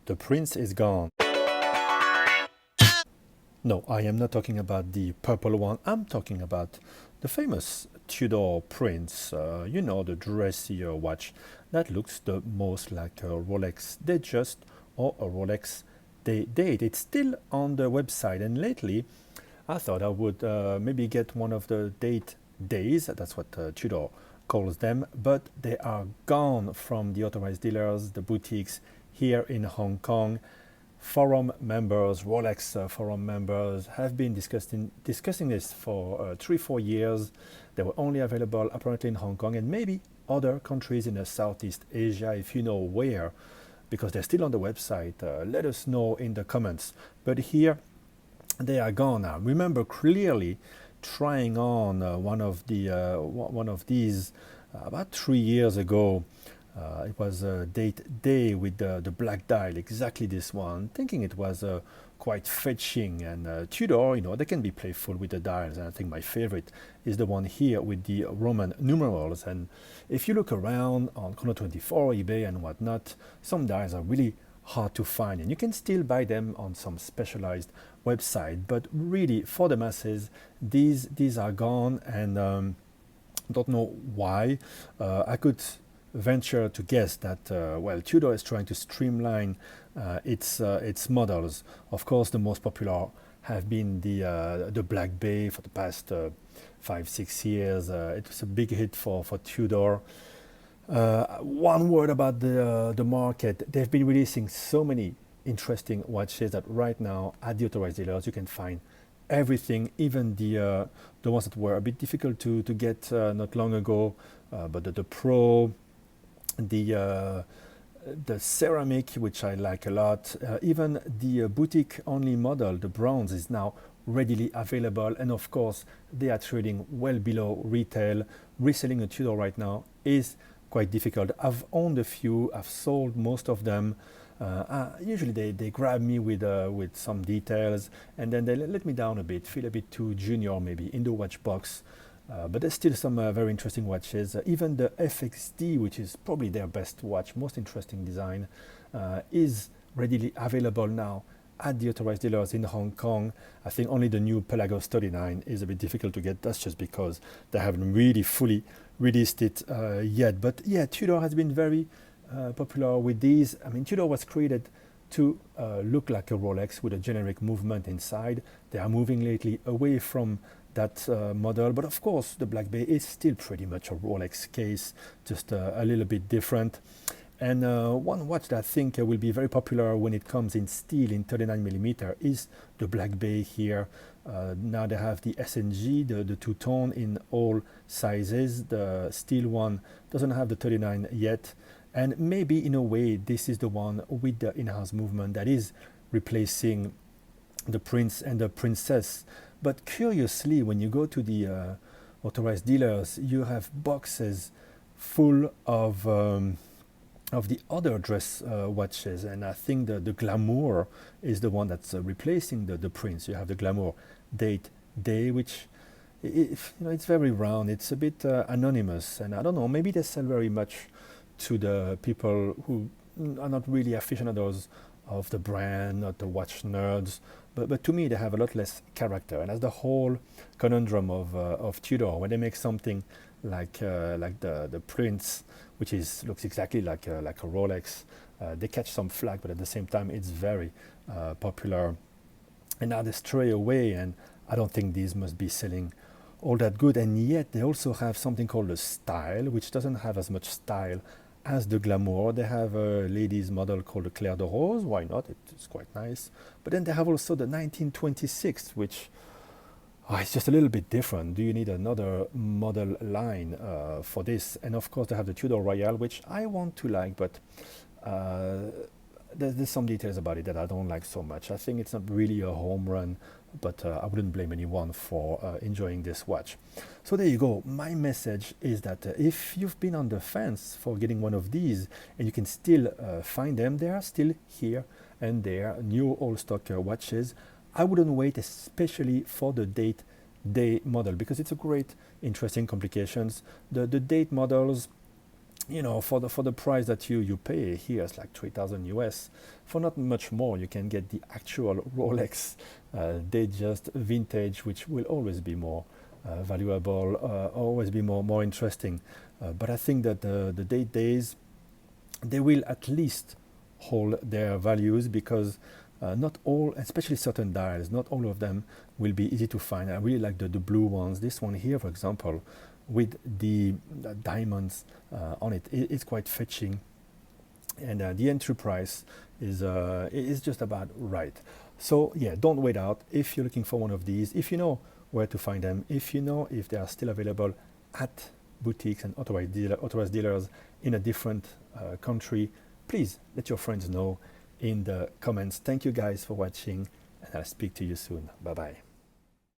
The prince is gone. No, I am not talking about the purple one. I'm talking about the famous Tudor prince. The dressier watch that looks the most like a Rolex Datejust or a Rolex Date. It's still on the website, and lately I thought I would maybe get one of the date days. That's what Tudor calls them, but they are gone from the authorized dealers, the boutiques here in Hong Kong. Forum members, Rolex forum members, have been discussing this for 3-4 years. They were only available apparently in Hong Kong and maybe other countries in Southeast Asia, if you know where, because they're still on the website. Let us know in the comments. But here they are gone now. Remember clearly trying on one of these about 3 years ago. It was a date day with the black dial, exactly this one, thinking it was quite fetching. And Tudor, they can be playful with the dials. And I think my favorite is the one here with the Roman numerals. And if you look around on Chrono24, eBay, and whatnot, some dials are really hard to find, and you can still buy them on some specialized website. But really, for the masses, these are gone, and don't know why. I could venture to guess that Tudor is trying to streamline its models. Of course, the most popular have been the Black Bay for the past 5-6 years. It was a big hit for Tudor. One word about the market. They've been releasing so many interesting watches that right now at the authorized dealers you can find everything, even the ones that were a bit difficult to get not long ago, but the Pro, the ceramic, which I like a lot, even the boutique only model, the bronze, is now readily available, and of course they are trading well below retail. Reselling a Tudor right now is quite difficult. I've owned a few, I've sold most of them. Usually they grab me with some details, and then they let me down a bit, feel a bit too junior maybe in the watch box. But there's still some very interesting watches. Even the FXD, which is probably their best watch, most interesting design, is readily available now at the authorized dealers in Hong Kong. I think only the new Pelagos 39 is a bit difficult to get. That's just because they haven't really fully released it yet. But yeah, Tudor has been very popular with these. I mean, Tudor was created to look like a Rolex with a generic movement inside. They are moving lately away from that model, but of course the Black Bay is still pretty much a Rolex case, just a little bit different. And one watch that I think will be very popular when it comes in steel in 39mm is the Black Bay here. Now they have the SNG, the two-tone in all sizes. The steel one doesn't have the 39 yet, and maybe in a way this is the one with the in-house movement that is replacing the Prince and the Princess. But curiously, when you go to the authorized dealers, you have boxes full of the other dress watches, and I think the Glamour is the one that's replacing the Prince. You have the Glamour Date Day, which it's very round. It's a bit anonymous, and I don't know. Maybe they sell very much to the people who are not really aficionados of the brand, not the watch nerds. But to me, they have a lot less character, and that's the whole conundrum of Tudor. When they make something like the Prince, which looks exactly like a Rolex, they catch some flack, but at the same time, it's very popular. And now they stray away, and I don't think these must be selling all that good. And yet, they also have something called the Style, which doesn't have as much style as the Glamour. They have a ladies model called the Claire de Rose. Why not? It's quite nice. But then they have also the 1926, which it's just a little bit different. Do you need another model line for this? And of course, they have the Tudor Royale, which I want to like, but there's some details about it that I don't like so much. I think it's not really a home run, but I wouldn't blame anyone for enjoying this watch. So there you go. My message is that if you've been on the fence for getting one of these and you can still find them, they are still here and there, new all stock watches. I wouldn't wait, especially for the date day model, because it's a great, interesting complications. The date models for the price that you pay here, it's like 3,000 US. For not much more, you can get the actual Rolex Datejust vintage, which will always be more valuable, always be more interesting. But I think that the date days, they will at least hold their values, because not all, especially certain dials, not all of them will be easy to find. I really like the blue ones. This one here, for example, with the diamonds on it, it's quite fetching, and the entry price is just about right. So yeah, don't wait out if you're looking for one of these. If you know where to find them, if you know if they are still available at boutiques and authorized dealers in a different country, please let your friends know in the comments. Thank you guys for watching, and I'll speak to you soon. Bye bye.